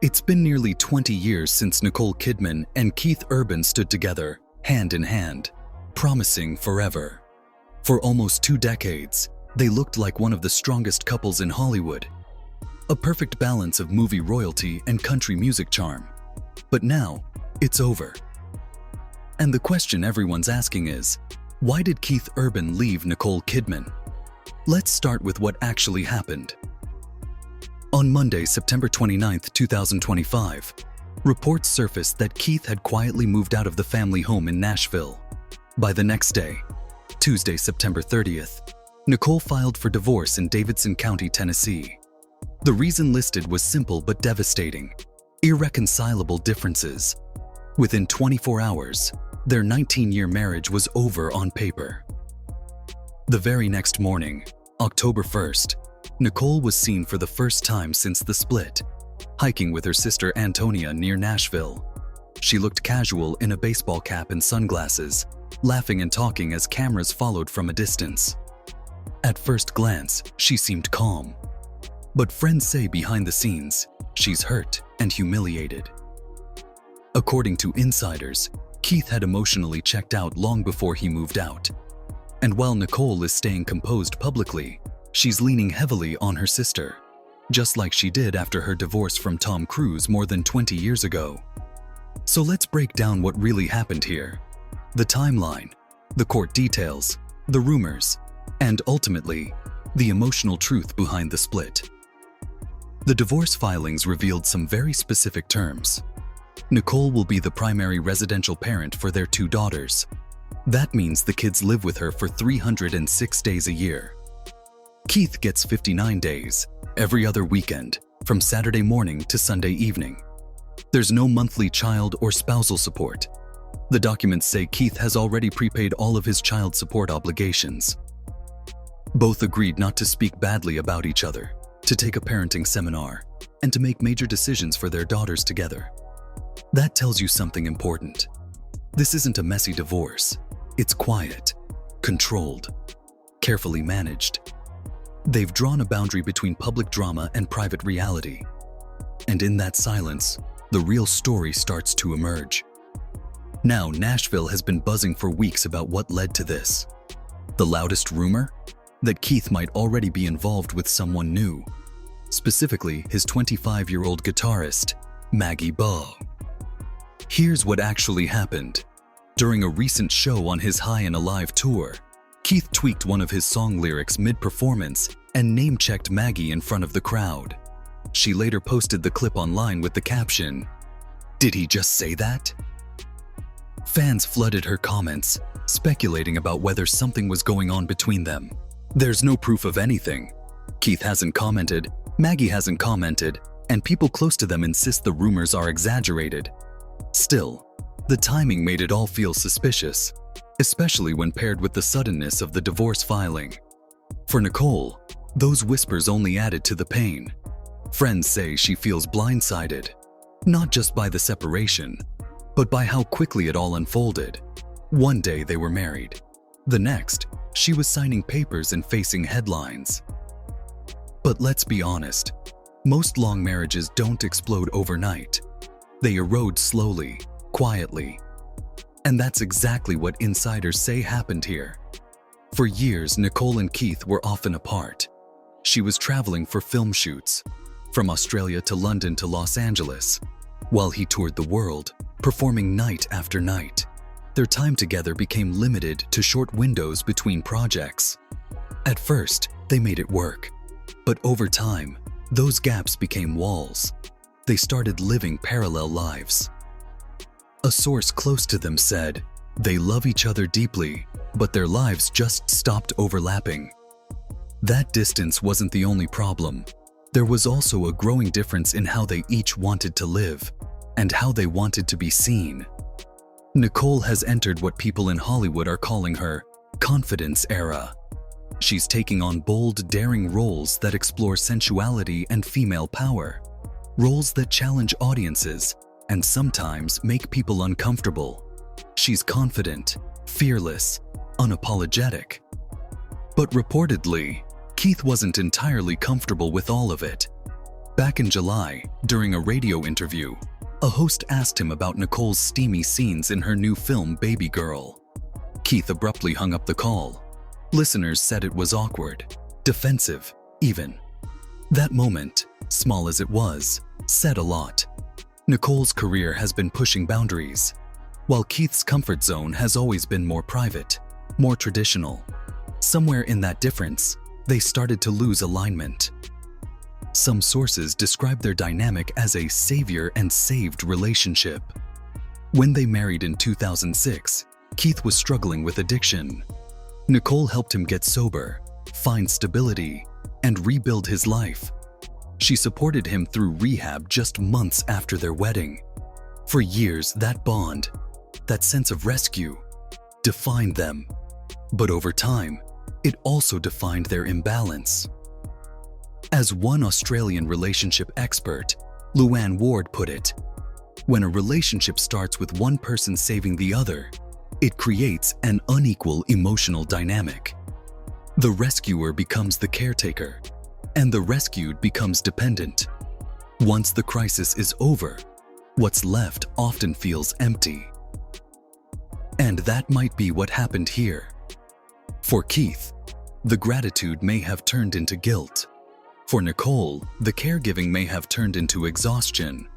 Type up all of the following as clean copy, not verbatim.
It's been nearly 20 years since Nicole Kidman and Keith Urban stood together, hand in hand, promising forever. For almost 2 decades, they looked like one of the strongest couples in Hollywood. A perfect balance of movie royalty and country music charm. But now, it's over. And the question everyone's asking is, why did Keith Urban leave Nicole Kidman? Let's start with what actually happened. On Monday, September 29, 2025, reports surfaced that Keith had quietly moved out of the family home in Nashville. By the next day, Tuesday, September 30th, Nicole filed for divorce in Davidson County, Tennessee. The reason listed was simple but devastating: irreconcilable differences. Within 24 hours, their 19-year marriage was over on paper. The very next morning, October 1st, Nicole was seen for the first time since the split, hiking with her sister Antonia near Nashville. She looked casual in a baseball cap and sunglasses, laughing and talking as cameras followed from a distance. At first glance, she seemed calm. But friends say behind the scenes, she's hurt and humiliated. According to insiders, Keith had emotionally checked out long before he moved out. And while Nicole is staying composed publicly, she's leaning heavily on her sister, just like she did after her divorce from Tom Cruise more than 20 years ago. So let's break down what really happened here. The timeline, the court details, the rumors, and ultimately, the emotional truth behind the split. The divorce filings revealed some very specific terms. Nicole will be the primary residential parent for their 2 daughters. That means the kids live with her for 306 days a year. Keith gets 59 days, every other weekend, from Saturday morning to Sunday evening. There's no monthly child or spousal support. The documents say Keith has already prepaid all of his child support obligations. Both agreed not to speak badly about each other, to take a parenting seminar, and to make major decisions for their daughters together. That tells you something important. This isn't a messy divorce. It's quiet, controlled, carefully managed. They've drawn a boundary between public drama and private reality. And in that silence, the real story starts to emerge. Now, Nashville has been buzzing for weeks about what led to this. The loudest rumor? That Keith might already be involved with someone new. Specifically, his 25-year-old guitarist, Maggie Ba. Here's what actually happened. During a recent show on his High and Alive tour, Keith tweaked one of his song lyrics mid-performance and name-checked Maggie in front of the crowd. She later posted the clip online with the caption, "Did he just say that?" Fans flooded her comments, speculating about whether something was going on between them. There's no proof of anything. Keith hasn't commented, Maggie hasn't commented, and people close to them insist the rumors are exaggerated. Still, the timing made it all feel suspicious, especially when paired with the suddenness of the divorce filing. For Nicole, those whispers only added to the pain. Friends say she feels blindsided, not just by the separation, but by how quickly it all unfolded. One day they were married. The next, she was signing papers and facing headlines. But let's be honest, most long marriages don't explode overnight. They erode slowly, quietly. And that's exactly what insiders say happened here. For years, Nicole and Keith were often apart. She was traveling for film shoots, from Australia to London to Los Angeles, while he toured the world, performing night after night. Their time together became limited to short windows between projects. At first, they made it work. But over time, those gaps became walls. They started living parallel lives. A source close to them said, they love each other deeply, but their lives just stopped overlapping. That distance wasn't the only problem. There was also a growing difference in how they each wanted to live, and how they wanted to be seen. Nicole has entered what people in Hollywood are calling her confidence era. She's taking on bold, daring roles that explore sensuality and female power. Roles that challenge audiences and sometimes make people uncomfortable. She's confident, fearless, unapologetic. But reportedly, Keith wasn't entirely comfortable with all of it. Back in July, during a radio interview, a host asked him about Nicole's steamy scenes in her new film Baby Girl. Keith abruptly hung up the call. Listeners said it was awkward, defensive, even. That moment, small as it was, said a lot. Nicole's career has been pushing boundaries, while Keith's comfort zone has always been more private, more traditional. Somewhere in that difference, they started to lose alignment. Some sources describe their dynamic as a savior and saved relationship. When they married in 2006, Keith was struggling with addiction. Nicole helped him get sober, find stability, and rebuild his life. She supported him through rehab just months after their wedding. For years, that bond, that sense of rescue, defined them. But over time, it also defined their imbalance. As one Australian relationship expert, Luann Ward put it, when a relationship starts with one person saving the other, it creates an unequal emotional dynamic. The rescuer becomes the caretaker, and the rescued becomes dependent. Once the crisis is over, what's left often feels empty. And that might be what happened here. For Keith, the gratitude may have turned into guilt. For Nicole, the caregiving may have turned into exhaustion.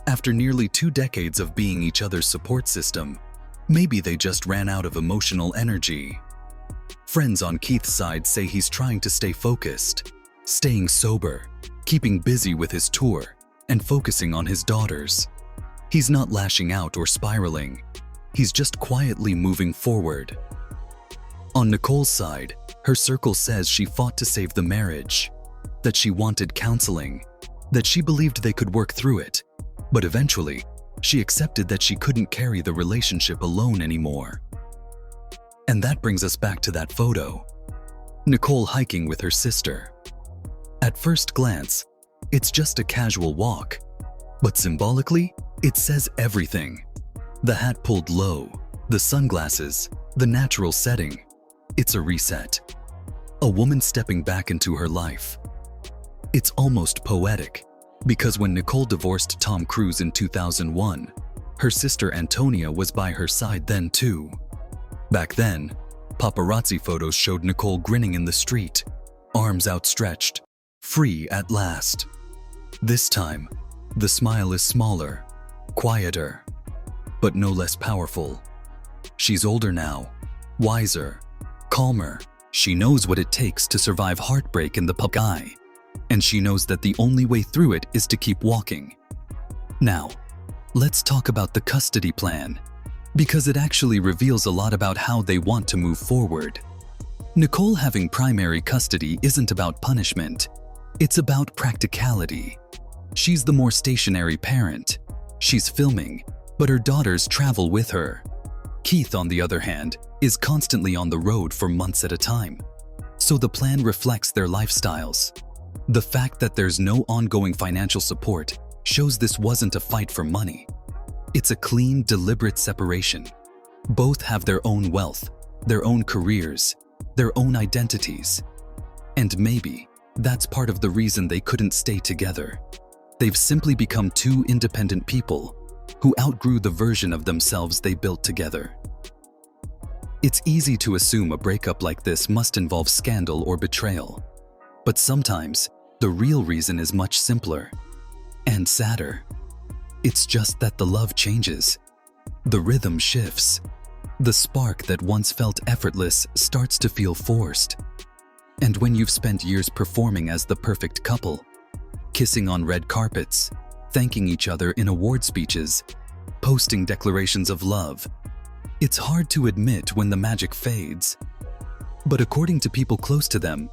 After nearly 2 decades of being each other's support system, maybe they just ran out of emotional energy. Friends on Keith's side say he's trying to stay focused, staying sober, keeping busy with his tour, and focusing on his daughters. He's not lashing out or spiraling. He's just quietly moving forward. On Nicole's side, her circle says she fought to save the marriage, that she wanted counseling, that she believed they could work through it, but eventually, she accepted that she couldn't carry the relationship alone anymore. And that brings us back to that photo. Nicole hiking with her sister. At first glance, it's just a casual walk, but symbolically, it says everything. The hat pulled low, the sunglasses, the natural setting. It's a reset. A woman stepping back into her life. It's almost poetic, because when Nicole divorced Tom Cruise in 2001, her sister Antonia was by her side then too. Back then, paparazzi photos showed Nicole grinning in the street, arms outstretched, free at last. This time, the smile is smaller, quieter, but no less powerful. She's older now, wiser, calmer. She knows what it takes to survive heartbreak in the public eye, and she knows that the only way through it is to keep walking. Now, let's talk about the custody plan, because it actually reveals a lot about how they want to move forward. Nicole having primary custody isn't about punishment. It's about practicality. She's the more stationary parent. She's filming, but her daughters travel with her. Keith, on the other hand, is constantly on the road for months at a time. So the plan reflects their lifestyles. The fact that there's no ongoing financial support shows this wasn't a fight for money. It's a clean, deliberate separation. Both have their own wealth, their own careers, their own identities. And maybe that's part of the reason they couldn't stay together. They've simply become two independent people who outgrew the version of themselves they built together. It's easy to assume a breakup like this must involve scandal or betrayal. But sometimes, the real reason is much simpler and sadder. It's just that the love changes. The rhythm shifts. The spark that once felt effortless starts to feel forced. And when you've spent years performing as the perfect couple, kissing on red carpets, thanking each other in award speeches, posting declarations of love, it's hard to admit when the magic fades. But according to people close to them,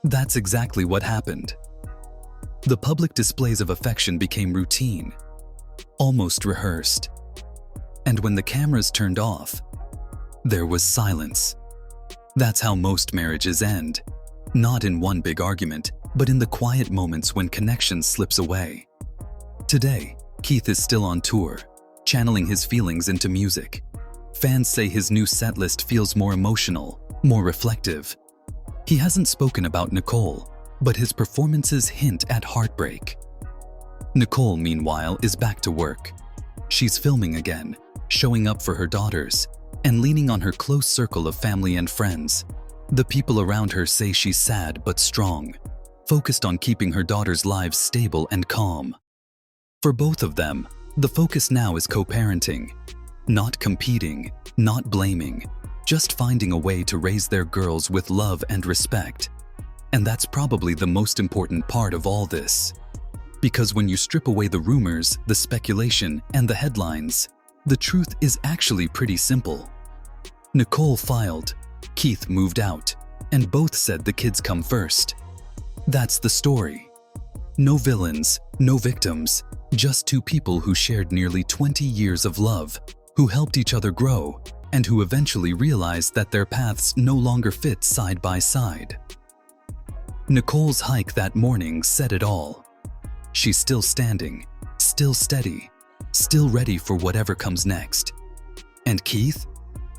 that's exactly what happened. The public displays of affection became routine, almost rehearsed. And when the cameras turned off, there was silence. That's how most marriages end. Not in one big argument, but in the quiet moments when connection slips away. Today, Keith is still on tour, channeling his feelings into music. Fans say his new setlist feels more emotional, more reflective. He hasn't spoken about Nicole, but his performances hint at heartbreak. Nicole, meanwhile, is back to work. She's filming again, showing up for her daughters, and leaning on her close circle of family and friends. The people around her say she's sad but strong, focused on keeping her daughters' lives stable and calm. For both of them, the focus now is co-parenting. Not competing, not blaming, just finding a way to raise their girls with love and respect. And that's probably the most important part of all this. Because when you strip away the rumors, the speculation, and the headlines, the truth is actually pretty simple. Nicole filed, Keith moved out, and both said the kids come first. That's the story. No villains, no victims, just two people who shared nearly 20 years of love, who helped each other grow, and who eventually realized that their paths no longer fit side by side. Nicole's hike that morning said it all. She's still standing, still steady, still ready for whatever comes next. And Keith?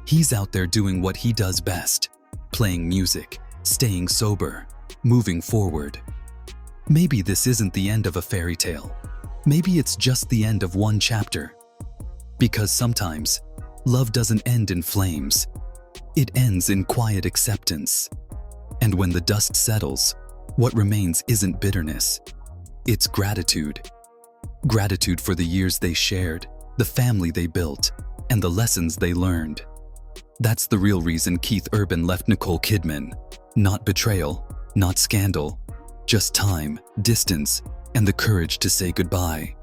He's out there doing what he does best, playing music, staying sober, moving forward. Maybe this isn't the end of a fairy tale. Maybe it's just the end of one chapter. Because sometimes, love doesn't end in flames. It ends in quiet acceptance. And when the dust settles, what remains isn't bitterness. It's gratitude. Gratitude for the years they shared, the family they built, and the lessons they learned. That's the real reason Keith Urban left Nicole Kidman. Not betrayal, not scandal, just time, distance, and the courage to say goodbye.